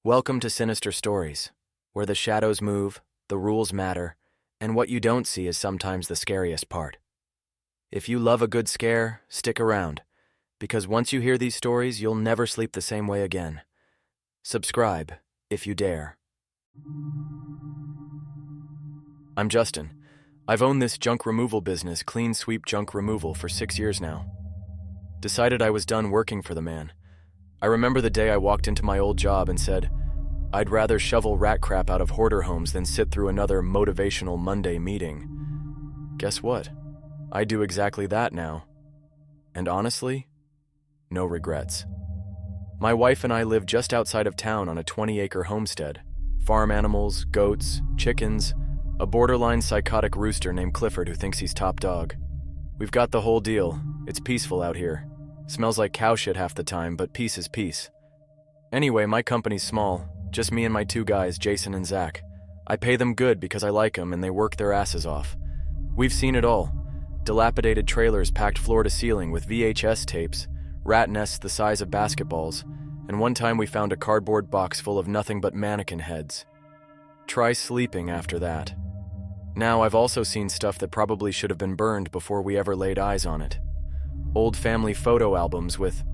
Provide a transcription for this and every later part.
Welcome to Sinister Stories, where the shadows move, the rules matter, and what you don't see is sometimes the scariest part. If you love a good scare, stick around, because once you hear these stories, you'll never sleep the same way again. Subscribe, if you dare. I'm Justin. I've owned this junk removal business, Clean Sweep Junk Removal, for 6 years now. Decided I was done working for the man. I remember the day I walked into my old job and said, I'd rather shovel rat crap out of hoarder homes than sit through another motivational Monday meeting. Guess what? I do exactly that now. And honestly, no regrets. My wife and I live just outside of town on a 20-acre homestead. Farm animals, goats, chickens, a borderline psychotic rooster named Clifford who thinks he's top dog. We've got the whole deal. It's peaceful out here. Smells like cow shit half the time, but peace is peace. Anyway, my company's small. Just me and my 2 guys, Jason and Zach. I pay them good because I like them and they work their asses off. We've seen it all. Dilapidated trailers packed floor to ceiling with VHS tapes, rat nests the size of basketballs, and one time we found a cardboard box full of nothing but mannequin heads. Try sleeping after that. Now, I've also seen stuff that probably should have been burned before we ever laid eyes on it. Old family photo albums with,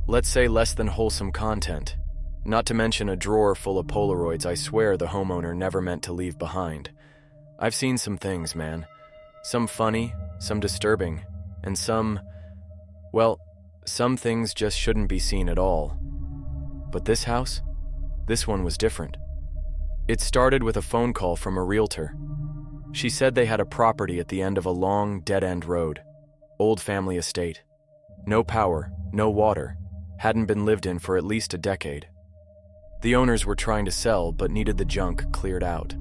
let's say, less than wholesome content. Not to mention a drawer full of Polaroids I swear the homeowner never meant to leave behind. I've seen some things, man. Some funny, some disturbing, and some things just shouldn't be seen at all. But this house? This one was different. It started with a phone call from a realtor. She said they had a property at the end of a long, dead-end road. Old family estate. No power, no water. Hadn't been lived in for at least a decade. The owners were trying to sell, but needed the junk cleared out.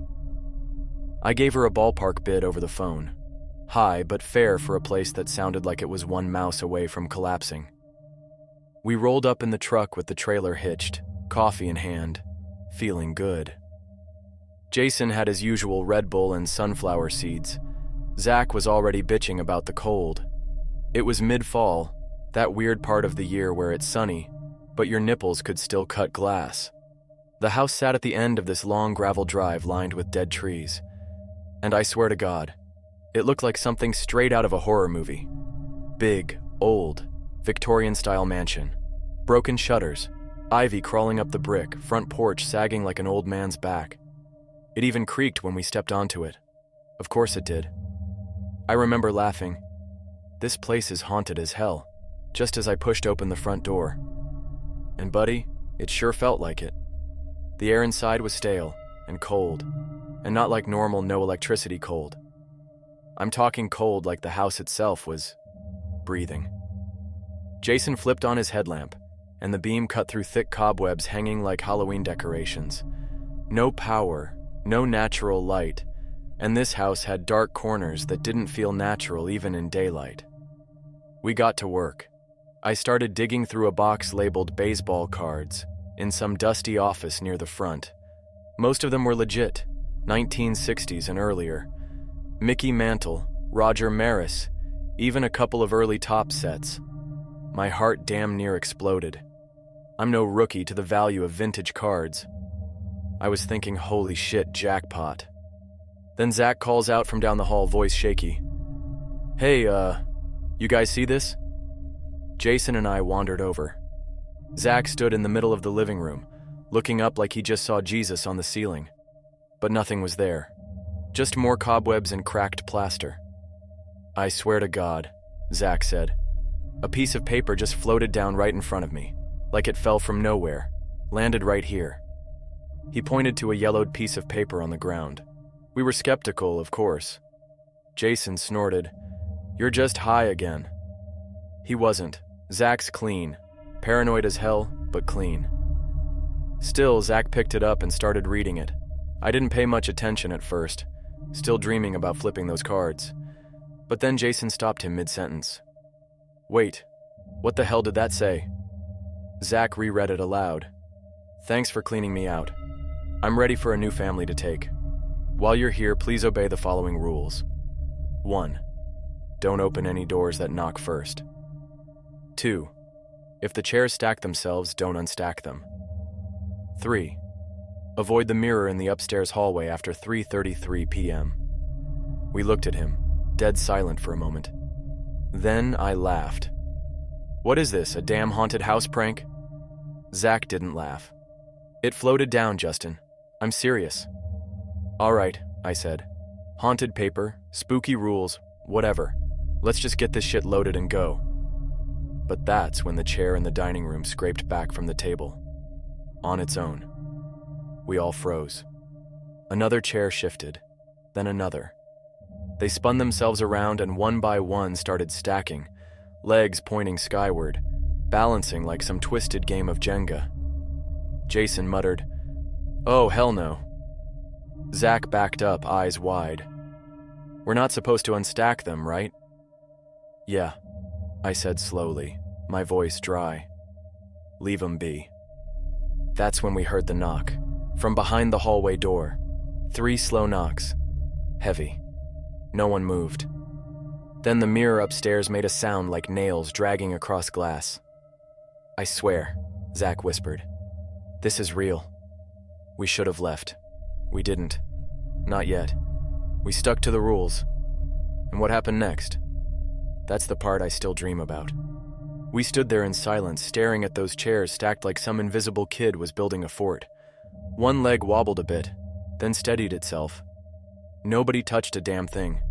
I gave her a ballpark bid over the phone. High, but fair for a place that sounded like it was one mouse away from collapsing. We rolled up in the truck with the trailer hitched, coffee in hand, feeling good. Jason had his usual Red Bull and sunflower seeds. Zach was already bitching about the cold. It was mid-fall, that weird part of the year where it's sunny, but your nipples could still cut glass. The house sat at the end of this long gravel drive lined with dead trees. And I swear to God, it looked like something straight out of a horror movie. Big, old, Victorian-style mansion. Broken shutters, ivy crawling up the brick, front porch sagging like an old man's back. It even creaked when we stepped onto it. Of course it did. I remember laughing. This place is haunted as hell, just as I pushed open the front door. And buddy, it sure felt like it. The air inside was stale and cold, and not like normal no-electricity cold. I'm talking cold like the house itself was breathing. Jason flipped on his headlamp, and the beam cut through thick cobwebs hanging like Halloween decorations. No power, no natural light, and this house had dark corners that didn't feel natural even in daylight. We got to work. I started digging through a box labeled baseball cards in some dusty office near the front. Most of them were legit, 1960s and earlier. Mickey Mantle, Roger Maris, even a couple of early Top sets. My heart damn near exploded. I'm no rookie to the value of vintage cards. I was thinking, holy shit, jackpot. Then Zach calls out from down the hall, voice shaky. Hey, you guys see this? Jason and I wandered over. Zach stood in the middle of the living room, looking up like he just saw Jesus on the ceiling. But nothing was there. Just more cobwebs and cracked plaster. I swear to God, Zach said. A piece of paper just floated down right in front of me, like it fell from nowhere, landed right here. He pointed to a yellowed piece of paper on the ground. We were skeptical, of course. Jason snorted, "You're just high again." He wasn't. Zach's clean. Paranoid as hell, but clean. Still, Zach picked it up and started reading it. I didn't pay much attention at first, still dreaming about flipping those cards. But then Jason stopped him mid-sentence. Wait, what the hell did that say? Zach reread it aloud. Thanks for cleaning me out. I'm ready for a new family to take. While you're here, please obey the following rules. 1. Don't open any doors that knock first. 2. If the chairs stack themselves, don't unstack them. 3. Avoid the mirror in the upstairs hallway after 3:33 p.m. We looked at him, dead silent for a moment. Then I laughed. What is this, a damn haunted house prank? Zach didn't laugh. It floated down, Justin. I'm serious. All right, I said. Haunted paper, spooky rules, whatever. Let's just get this shit loaded and go. But that's when the chair in the dining room scraped back from the table. On its own. We all froze. Another chair shifted, then another. They spun themselves around and one by one started stacking, legs pointing skyward, balancing like some twisted game of Jenga. Jason muttered, "Oh, hell no." Zach backed up, eyes wide. We're not supposed to unstack them, right? Yeah, I said slowly, my voice dry. Leave 'em be. That's when we heard the knock. From behind the hallway door. 3 slow knocks. Heavy. No one moved. Then the mirror upstairs made a sound like nails dragging across glass. I swear, Zach whispered. This is real. We should have left. We didn't. Not yet. We stuck to the rules. And what happened next? That's the part I still dream about. We stood there in silence, staring at those chairs stacked like some invisible kid was building a fort. One leg wobbled a bit, then steadied itself. Nobody touched a damn thing.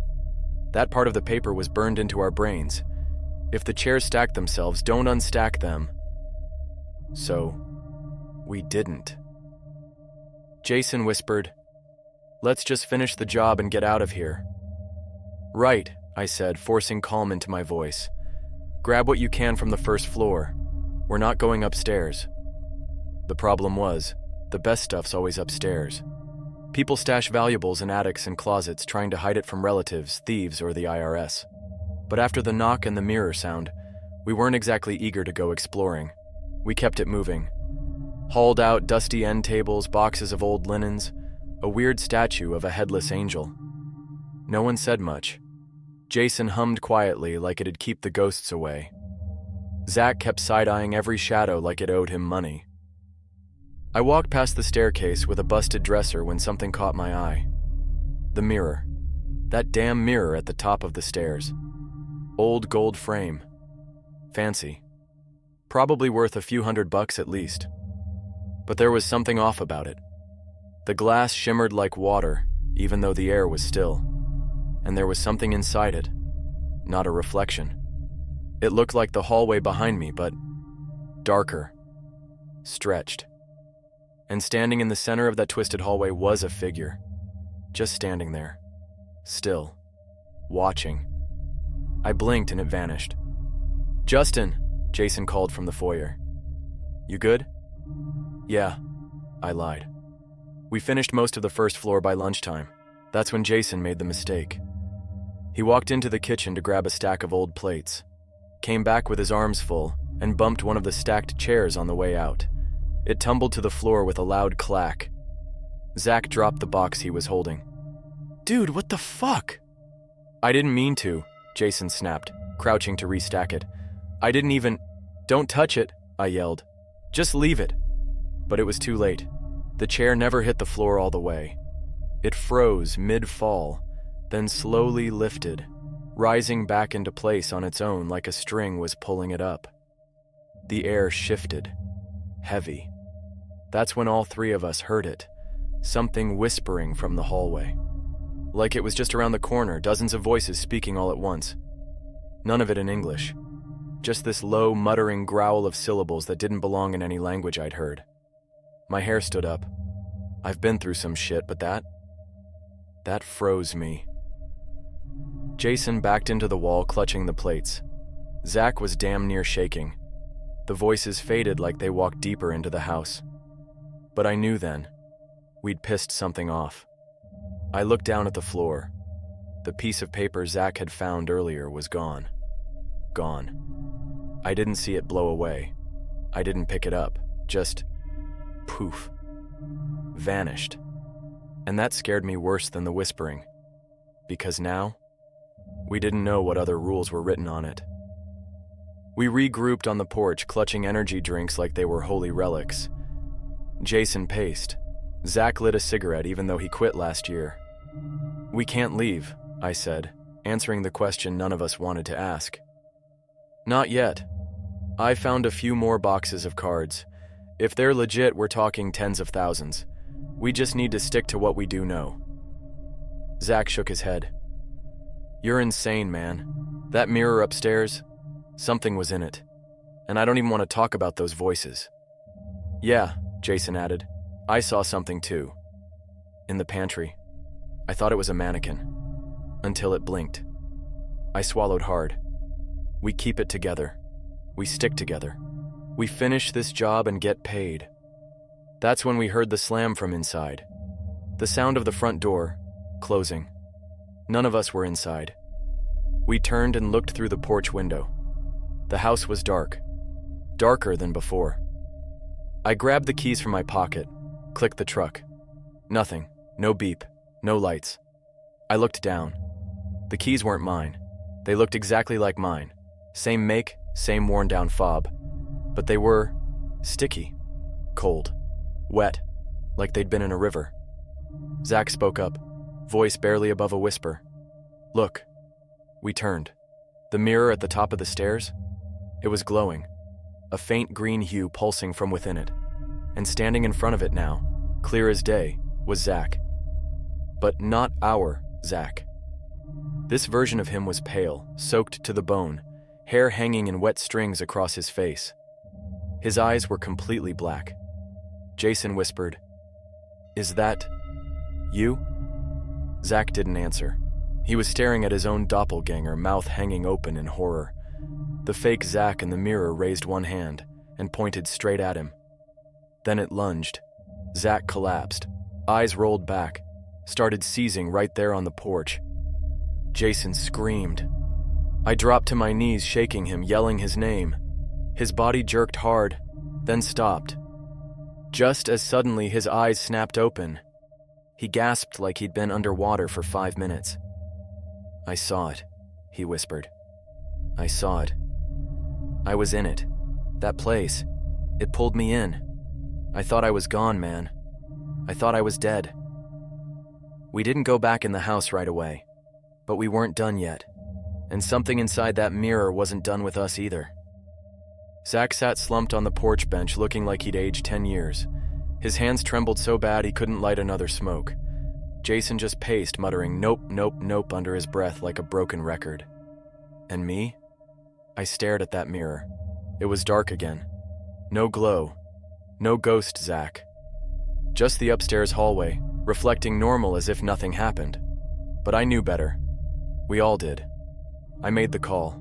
That part of the paper was burned into our brains. If the chairs stack themselves, don't unstack them. So, we didn't. Jason whispered, "Let's just finish the job and get out of here." "Right," I said, forcing calm into my voice. "Grab what you can from the first floor. We're not going upstairs." The problem was, the best stuff's always upstairs. People stash valuables in attics and closets trying to hide it from relatives, thieves, or the IRS. But after the knock and the mirror sound, we weren't exactly eager to go exploring. We kept it moving. Hauled out dusty end tables, boxes of old linens, a weird statue of a headless angel. No one said much. Jason hummed quietly like it'd keep the ghosts away. Zach kept side-eyeing every shadow like it owed him money. I walked past the staircase with a busted dresser when something caught my eye. The mirror. That damn mirror at the top of the stairs. Old gold frame. Fancy. Probably worth a few $100 at least. But there was something off about it. The glass shimmered like water, even though the air was still. And there was something inside it. Not a reflection. It looked like the hallway behind me, but darker. Stretched. And standing in the center of that twisted hallway was a figure. Just standing there. Still. Watching. I blinked and it vanished. "Justin," Jason called from the foyer. "You good?" "Yeah," I lied. We finished most of the first floor by lunchtime. That's when Jason made the mistake. He walked into the kitchen to grab a stack of old plates, came back with his arms full, and bumped one of the stacked chairs on the way out. It tumbled to the floor with a loud clack. Zach dropped the box he was holding. "Dude, what the fuck?" "I didn't mean to," Jason snapped, crouching to restack it. "I didn't even—" "Don't touch it," I yelled. "Just leave it." But it was too late. The chair never hit the floor all the way. It froze mid-fall, then slowly lifted, rising back into place on its own like a string was pulling it up. The air shifted. Heavy. That's when all 3 of us heard it, something whispering from the hallway. Like it was just around the corner, dozens of voices speaking all at once. None of it in English. Just this low, muttering growl of syllables that didn't belong in any language I'd heard. My hair stood up. I've been through some shit, but that froze me. Jason backed into the wall, clutching the plates. Zach was damn near shaking. The voices faded like they walked deeper into the house. But I knew then. We'd pissed something off. I looked down at the floor. The piece of paper Zach had found earlier was gone. Gone. I didn't see it blow away. I didn't pick it up. Just poof. Vanished. And that scared me worse than the whispering. Because now, we didn't know what other rules were written on it. We regrouped on the porch, clutching energy drinks like they were holy relics. Jason paced, Zach lit a cigarette even though he quit last year. "We can't leave," I said, answering the question none of us wanted to ask. "Not yet. I found a few more boxes of cards. If they're legit, we're talking tens of thousands. We just need to stick to what we do know." Zach shook his head. "You're insane, man. That mirror upstairs, something was in it. And I don't even want to talk about those voices." "Yeah," Jason added. "I saw something too. In the pantry. I thought it was a mannequin. Until it blinked." I swallowed hard. We keep it together. We stick together. We finish this job and get paid. That's when we heard the slam from inside. The sound of the front door, closing. None of us were inside. We turned and looked through the porch window. The house was dark. Darker than before. I grabbed the keys from my pocket, clicked the truck. Nothing. No beep. No lights. I looked down. The keys weren't mine. They looked exactly like mine. Same make, same worn-down fob. But they were sticky, cold, wet, like they'd been in a river. Zach spoke up, voice barely above a whisper. "Look." We turned. The mirror at the top of the stairs? It was glowing, a faint green hue pulsing from within it. And standing in front of it now, clear as day, was Zach. But not our Zach. This version of him was pale, soaked to the bone, hair hanging in wet strings across his face. His eyes were completely black. Jason whispered, "Is that you?" Zach didn't answer. He was staring at his own doppelganger, mouth hanging open in horror. The fake Zach in the mirror raised one hand and pointed straight at him. Then it lunged. Zach collapsed, eyes rolled back, started seizing right there on the porch. Jason screamed. I dropped to my knees, shaking him, yelling his name. His body jerked hard, then stopped. Just as suddenly, his eyes snapped open. He gasped like he'd been underwater for 5 minutes. "I saw it," he whispered. "I saw it. I was in it. That place. It pulled me in. I thought I was gone, man. I thought I was dead." We didn't go back in the house right away, but we weren't done yet, and something inside that mirror wasn't done with us either. Zach sat slumped on the porch bench looking like he'd aged 10 years. His hands trembled so bad he couldn't light another smoke. Jason just paced, muttering "nope, nope, nope" under his breath like a broken record. And me? I stared at that mirror. It was dark again. No glow. No ghost Zach. Just the upstairs hallway, reflecting normal as if nothing happened. But I knew better. We all did. I made the call.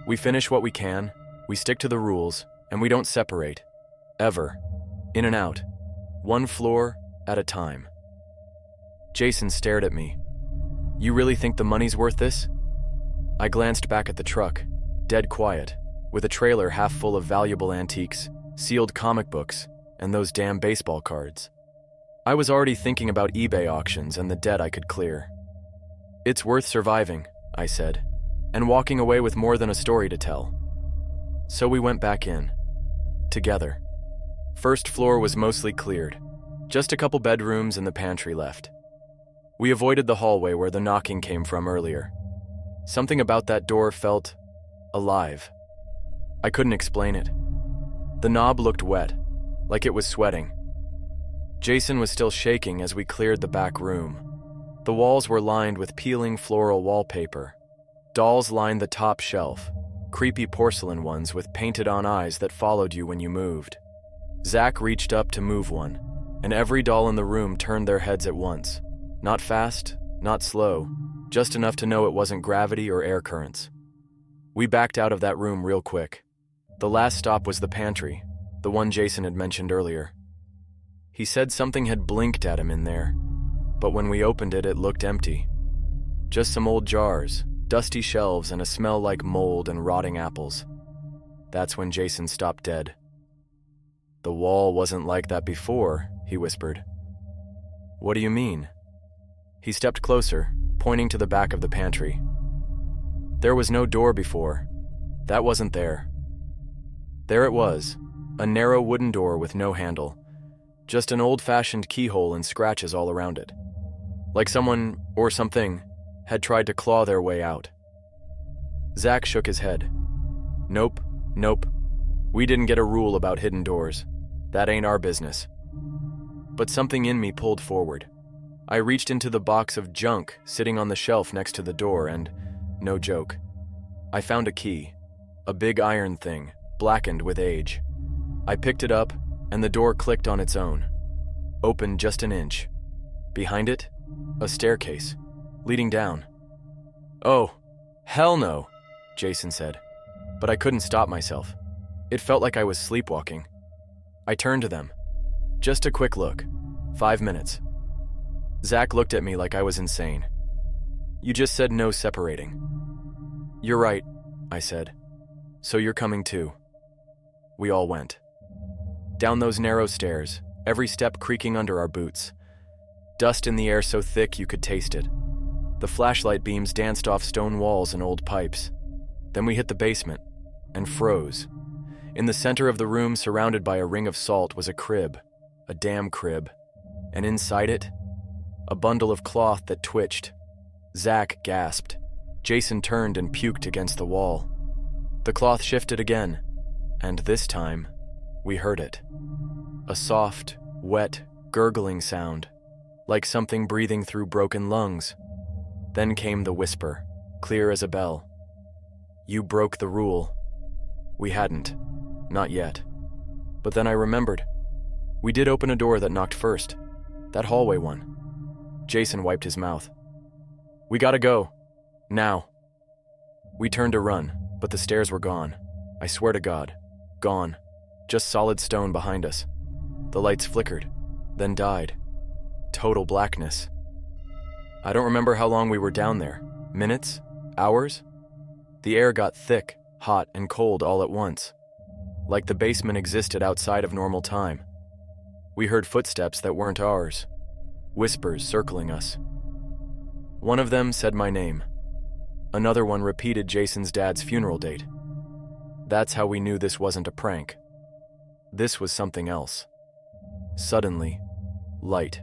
We finish what we can, we stick to the rules, and we don't separate. Ever. In and out. One floor at a time. Jason stared at me. "You really think the money's worth this?" I glanced back at the truck, dead quiet, with a trailer half full of valuable antiques, sealed comic books, and those damn baseball cards. I was already thinking about eBay auctions and the debt I could clear. "It's worth surviving," I said, "and walking away with more than a story to tell." So we went back in. Together. First floor was mostly cleared. Just a couple bedrooms and the pantry left. We avoided the hallway where the knocking came from earlier. Something about that door felt alive. I couldn't explain it. The knob looked wet, like it was sweating. Jason was still shaking as we cleared the back room. The walls were lined with peeling floral wallpaper. Dolls lined the top shelf, creepy porcelain ones with painted-on eyes that followed you when you moved. Zach reached up to move one, and every doll in the room turned their heads at once. Not fast, not slow, just enough to know it wasn't gravity or air currents. We backed out of that room real quick. The last stop was the pantry, the one Jason had mentioned earlier. He said something had blinked at him in there, but when we opened it, it looked empty. Just some old jars, dusty shelves, and a smell like mold and rotting apples. That's when Jason stopped dead. "The wall wasn't like that before," he whispered. "What do you mean?" He stepped closer, pointing to the back of the pantry. "There was no door before. That wasn't there. There it was, a narrow wooden door with no handle. Just an old-fashioned keyhole and scratches all around it. Like someone, or something, had tried to claw their way out. Zach shook his head. Nope. We didn't get a rule about hidden doors. That ain't our business. But something in me pulled forward. I reached into the box of junk sitting on the shelf next to the door and, no joke, I found a key. A big iron thing, blackened with age. I picked it up, and the door clicked on its own. Opened just an inch. Behind it, a staircase, leading down. "Oh, hell no," Jason said. But I couldn't stop myself. It felt like I was sleepwalking. I turned to them. Just a quick look. 5 minutes. Zach looked at me like I was insane. "You just said no separating." "You're right," I said. "So you're coming too." We all went. Down those narrow stairs, every step creaking under our boots. Dust in the air so thick you could taste it. The flashlight beams danced off stone walls and old pipes. Then we hit the basement, and froze. In the center of the room, surrounded by a ring of salt, was a crib. A damn crib. And inside it, a bundle of cloth that twitched. Zach gasped. Jason turned and puked against the wall. The cloth shifted again, and this time, we heard it. A soft, wet, gurgling sound, like something breathing through broken lungs. Then came the whisper, clear as a bell. "You broke the rule." We hadn't. Not yet. But then I remembered. We did open a door that knocked first. That hallway one. Jason wiped his mouth. "We gotta go. Now." We turned to run, but the stairs were gone. I swear to God. Gone. Just solid stone behind us. The lights flickered, then died. Total blackness. I don't remember how long we were down there. Minutes? Hours? The air got thick, hot, and cold all at once. Like the basement existed outside of normal time. We heard footsteps that weren't ours. Whispers circling us. One of them said my name. Another one repeated Jason's dad's funeral date. That's how we knew this wasn't a prank. This was something else. Suddenly, light.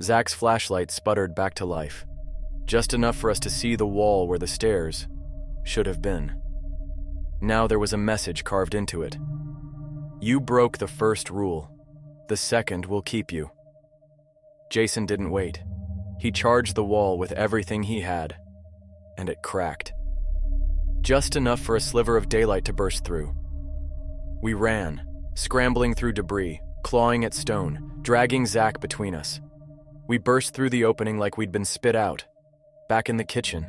Zach's flashlight sputtered back to life, just enough for us to see the wall where the stairs should have been. Now there was a message carved into it. "You broke the first rule. The second will keep you." Jason didn't wait. He charged the wall with everything he had, and it cracked. Just enough for a sliver of daylight to burst through. We ran, scrambling through debris, clawing at stone, dragging Zach between us. We burst through the opening like we'd been spit out, back in the kitchen,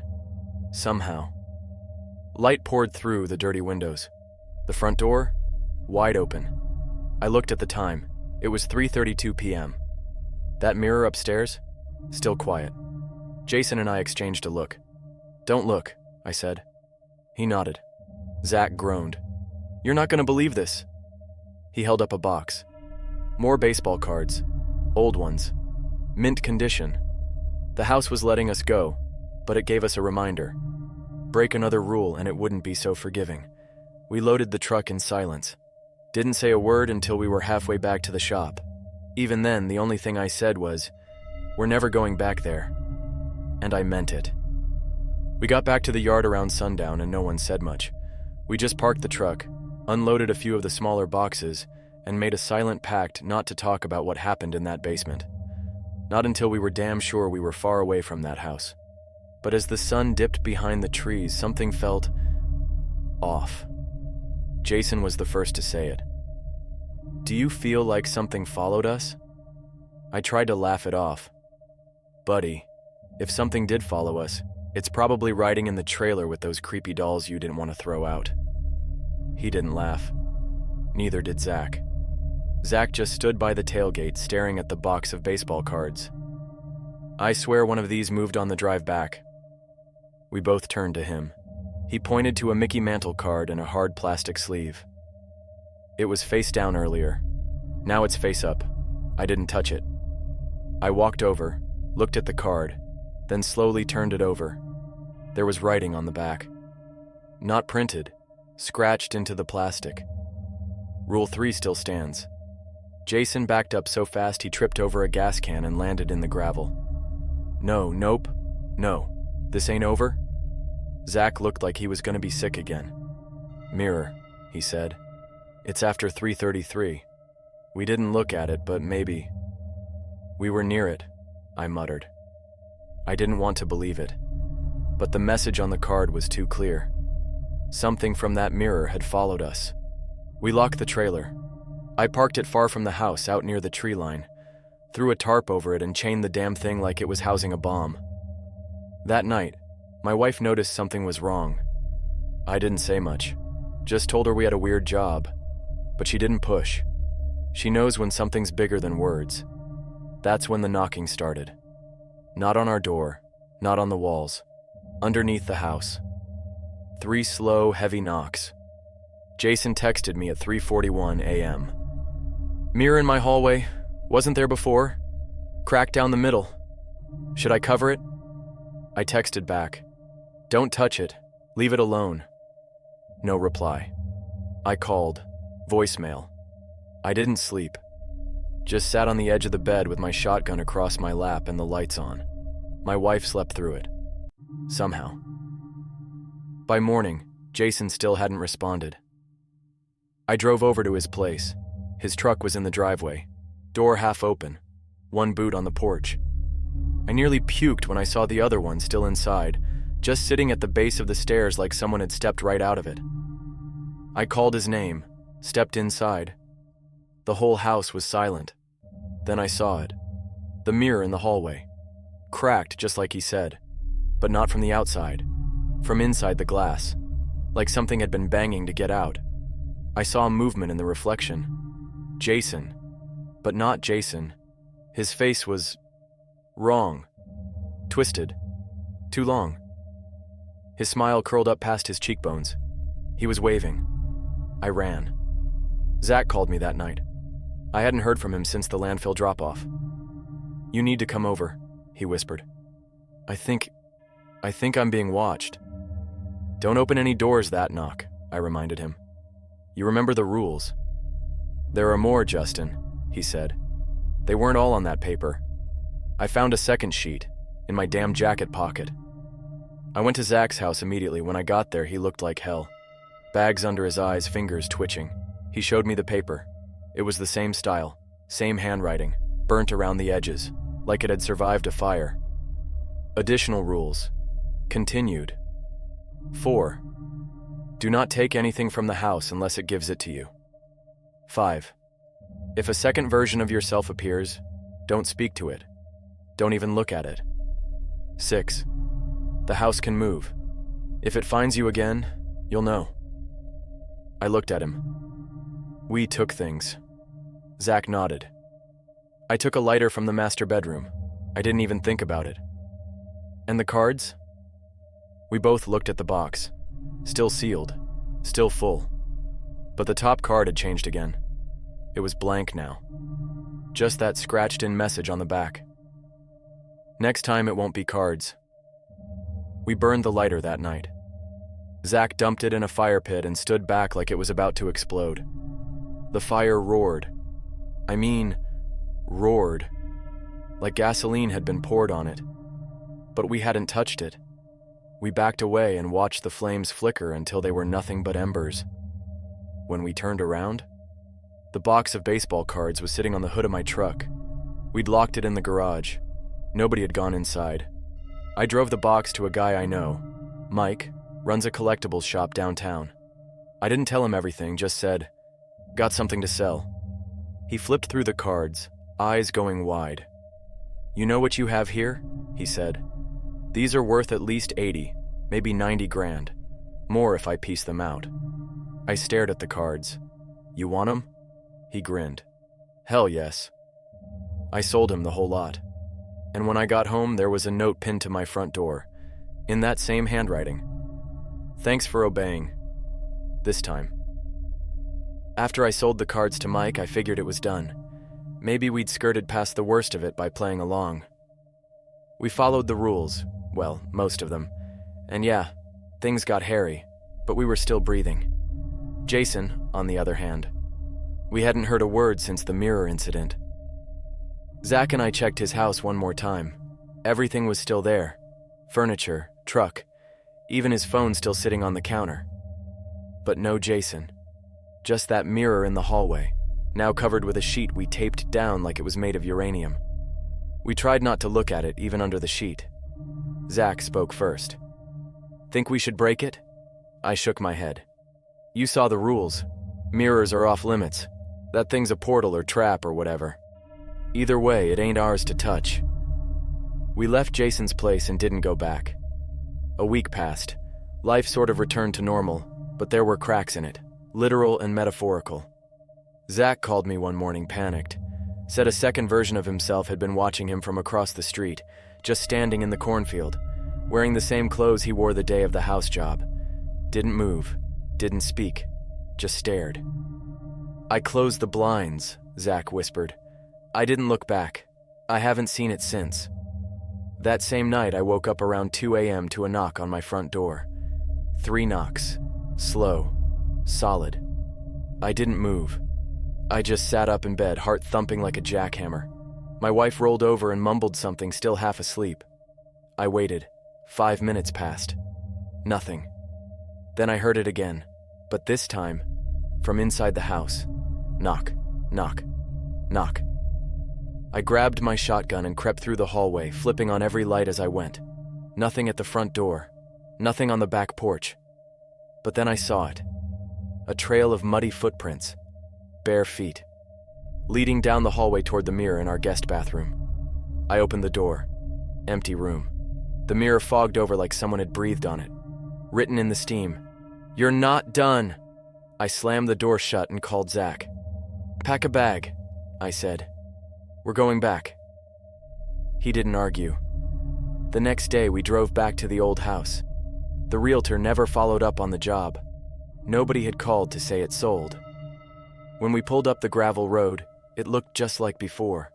somehow. Light poured through the dirty windows. The front door, wide open. I looked at the time. It was 3:32 p.m. That mirror upstairs, still quiet. Jason and I exchanged a look. "Don't look," I said. He nodded. Zach groaned. "You're not going to believe this." He held up a box. More baseball cards. Old ones. Mint condition. The house was letting us go, but it gave us a reminder. Break another rule and it wouldn't be so forgiving. We loaded the truck in silence. Didn't say a word until we were halfway back to the shop. Even then, the only thing I said was, "We're never going back there." And I meant it. We got back to the yard around sundown and no one said much. We just parked the truck, unloaded a few of the smaller boxes, and made a silent pact not to talk about what happened in that basement. Not until we were damn sure we were far away from that house. But as the sun dipped behind the trees, something felt off. Jason was the first to say it. "Do you feel like something followed us?" I tried to laugh it off. "Buddy, if something did follow us, it's probably riding in the trailer with those creepy dolls you didn't want to throw out." He didn't laugh. Neither did Zach. Zach just stood by the tailgate staring at the box of baseball cards. "I swear one of these moved on the drive back." We both turned to him. He pointed to a Mickey Mantle card in a hard plastic sleeve. It was face down earlier. Now it's face up. I didn't touch it. I walked over, looked at the card, then slowly turned it over. There was writing on the back. Not printed, scratched into the plastic. Rule 3 still stands. Jason backed up so fast he tripped over a gas can and landed in the gravel. Nope. No. This ain't over? Zach looked like he was gonna be sick again. Mirror, he said. It's after 3:33. We didn't look at it, but maybe. We were near it, I muttered. I didn't want to believe it, but the message on the card was too clear. Something from that mirror had followed us. We locked the trailer. I parked it far from the house, out near the tree line, threw a tarp over it and chained the damn thing like it was housing a bomb. That night, my wife noticed something was wrong. I didn't say much, just told her we had a weird job, but she didn't push. She knows when something's bigger than words. That's when the knocking started. Not on our door, not on the walls, underneath the house. 3 slow, heavy knocks. Jason texted me at 3:41 a.m. Mirror in my hallway, wasn't there before? Crack down the middle. Should I cover it? I texted back. Don't touch it, leave it alone. No reply. I called. Voicemail. I didn't sleep. Just sat on the edge of the bed with my shotgun across my lap and the lights on. My wife slept through it. Somehow. By morning, Jason still hadn't responded. I drove over to his place. His truck was in the driveway, door half open, one boot on the porch. I nearly puked when I saw the other one still inside, just sitting at the base of the stairs like someone had stepped right out of it. I called his name, stepped inside. The whole house was silent. Then I saw it. The mirror in the hallway. Cracked just like he said, but not from the outside. From inside the glass, like something had been banging to get out. I saw movement in the reflection. Jason, but not Jason. His face was wrong, twisted, too long. His smile curled up past his cheekbones. He was waving. I ran. Zach called me that night. I hadn't heard from him since the landfill drop-off. You need to come over, he whispered. I think I'm being watched. Don't open any doors that knock, I reminded him. You remember the rules. There are more, Justin, he said. They weren't all on that paper. I found a second sheet, in my damn jacket pocket. I went to Zach's house immediately. When I got there, he looked like hell. Bags under his eyes, fingers twitching. He showed me the paper. It was the same style, same handwriting, burnt around the edges, like it had survived a fire. Additional rules. Continued. 4. Do not take anything from the house unless it gives it to you. 5. If a second version of yourself appears, don't speak to it. Don't even look at it. 6. The house can move. If it finds you again, you'll know. I looked at him. We took things. Zach nodded. I took a lighter from the master bedroom. I didn't even think about it. And the cards? We both looked at the box. Still sealed. Still full. But the top card had changed again. It was blank now. Just that scratched-in message on the back. Next time it won't be cards. We burned the lighter that night. Zach dumped it in a fire pit and stood back like it was about to explode. The fire roared. I mean, roared. Like gasoline had been poured on it. But we hadn't touched it. We backed away and watched the flames flicker until they were nothing but embers. When we turned around, the box of baseball cards was sitting on the hood of my truck. We'd locked it in the garage. Nobody had gone inside. I drove the box to a guy I know. Mike runs a collectibles shop downtown. I didn't tell him everything, just said, "Got something to sell." He flipped through the cards, eyes going wide. "You know what you have here?" he said. "These are worth at least 80, maybe 90 grand. More if I piece them out." I stared at the cards. "You want them?" He grinned. "Hell yes." I sold him the whole lot. And when I got home, there was a note pinned to my front door, in that same handwriting. "Thanks for obeying. This time." After I sold the cards to Mike, I figured it was done. Maybe we'd skirted past the worst of it by playing along. We followed the rules, well, most of them. And yeah, things got hairy, but we were still breathing. Jason, on the other hand, We hadn't heard a word since the mirror incident. Zach and I checked his house one more time. Everything was still there. Furniture, truck, even his phone still sitting on the counter. But no Jason. Just that mirror in the hallway, now covered with a sheet we taped down like it was made of uranium. We tried not to look at it, even under the sheet. Zach spoke first. "Think we should break it?" I shook my head. "You saw the rules. Mirrors are off limits. That thing's a portal or trap or whatever. Either way, it ain't ours to touch." We left Jason's place and didn't go back. A week passed. Life sort of returned to normal, but there were cracks in it, literal and metaphorical. Zach called me one morning panicked. Said a second version of himself had been watching him from across the street, just standing in the cornfield, wearing the same clothes he wore the day of the house job. Didn't move, didn't speak, just stared. "I closed the blinds," Zach whispered. "I didn't look back. I haven't seen it since." That same night, I woke up around 2 a.m. to a knock on my front door. 3 knocks. Slow. Solid. I didn't move. I just sat up in bed, heart thumping like a jackhammer. My wife rolled over and mumbled something, still half asleep. I waited. 5 minutes passed. Nothing. Then I heard it again, but this time, from inside the house. Knock, knock, knock. I grabbed my shotgun and crept through the hallway, flipping on every light as I went. Nothing at the front door. Nothing on the back porch. But then I saw it. A trail of muddy footprints. Bare feet. Leading down the hallway toward the mirror in our guest bathroom. I opened the door. Empty room. The mirror fogged over like someone had breathed on it. Written in the steam, "You're not done." I slammed the door shut and called Zach. "Pack a bag," I said. "We're going back." He didn't argue. The next day, we drove back to the old house. The realtor never followed up on the job. Nobody had called to say it sold. When we pulled up the gravel road, it looked just like before.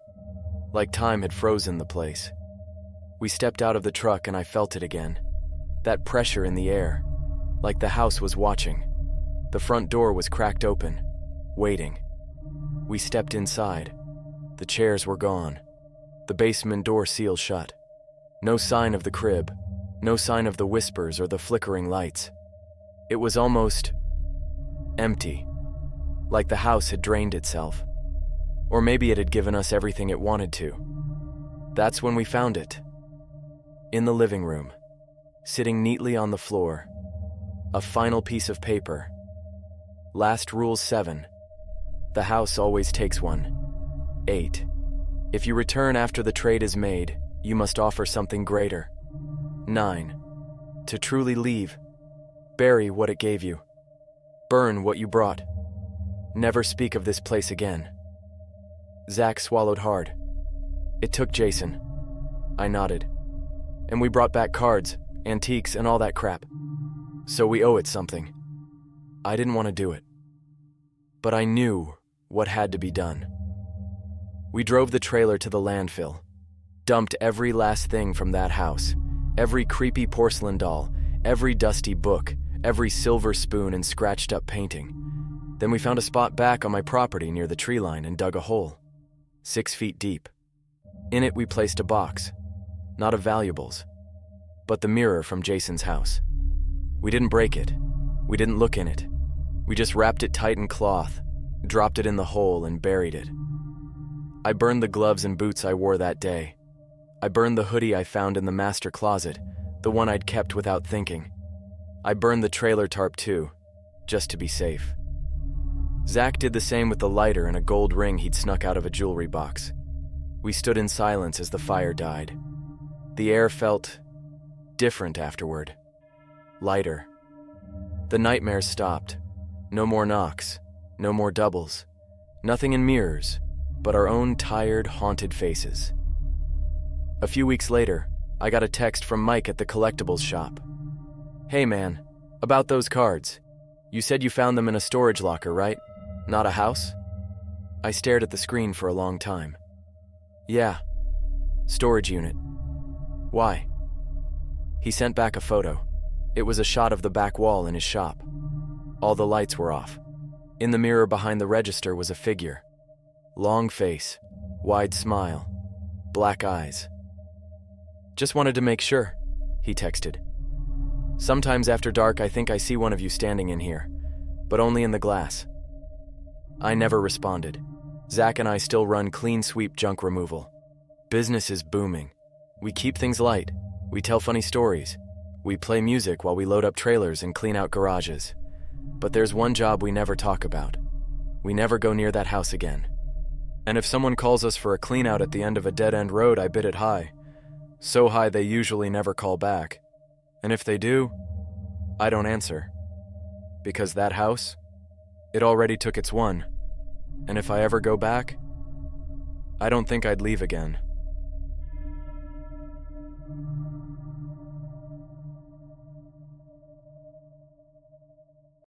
Like time had frozen the place. We stepped out of the truck and I felt it again. That pressure in the air. Like the house was watching. The front door was cracked open, waiting. We stepped inside. The chairs were gone. The basement door seal shut. No sign of the crib. No sign of the whispers or the flickering lights. It was almost empty. Like the house had drained itself. Or maybe it had given us everything it wanted to. That's when we found it. In the living room, sitting neatly on the floor. A final piece of paper. Last Rule 7. The house always takes one. 8. If you return after the trade is made, you must offer something greater. 9. To truly leave, bury what it gave you. Burn what you brought. Never speak of this place again. Zach swallowed hard. It took Jason. I nodded. And we brought back cards, antiques, and all that crap. So we owe it something. I didn't want to do it. But I knew what had to be done. We drove the trailer to the landfill, dumped every last thing from that house, every creepy porcelain doll, every dusty book, every silver spoon and scratched up painting. Then we found a spot back on my property near the tree line and dug a hole, 6 feet deep. In it we placed a box, not of valuables, but the mirror from Jason's house. We didn't break it. We didn't look in it. We just wrapped it tight in cloth, dropped it in the hole and buried it. I burned the gloves and boots I wore that day. I burned the hoodie I found in the master closet, the one I'd kept without thinking. I burned the trailer tarp too, just to be safe. Zach did the same with the lighter and a gold ring he'd snuck out of a jewelry box. We stood in silence as the fire died. The air felt different afterward. Lighter. The nightmares stopped. No more knocks, no more doubles. Nothing in mirrors, but our own tired, haunted faces. A few weeks later, I got a text from Mike at the collectibles shop. "Hey man, about those cards. You said you found them in a storage locker, right? Not a house?" I stared at the screen for a long time. "Yeah. Storage unit. Why?" He sent back a photo. It was a shot of the back wall in his shop. All the lights were off. In the mirror behind the register was a figure. Long face, wide smile, black eyes. "Just wanted to make sure," he texted. "Sometimes after dark I think I see one of you standing in here, but only in the glass." I never responded. Zach and I still run clean sweep junk removal. Business is booming. We keep things light. We tell funny stories. We play music while we load up trailers and clean out garages. But there's one job we never talk about. We never go near that house again. And if someone calls us for a clean out at the end of a dead-end road, I bid it high. So high they usually never call back. And if they do, I don't answer. Because that house, it already took its one. And if I ever go back, I don't think I'd leave again.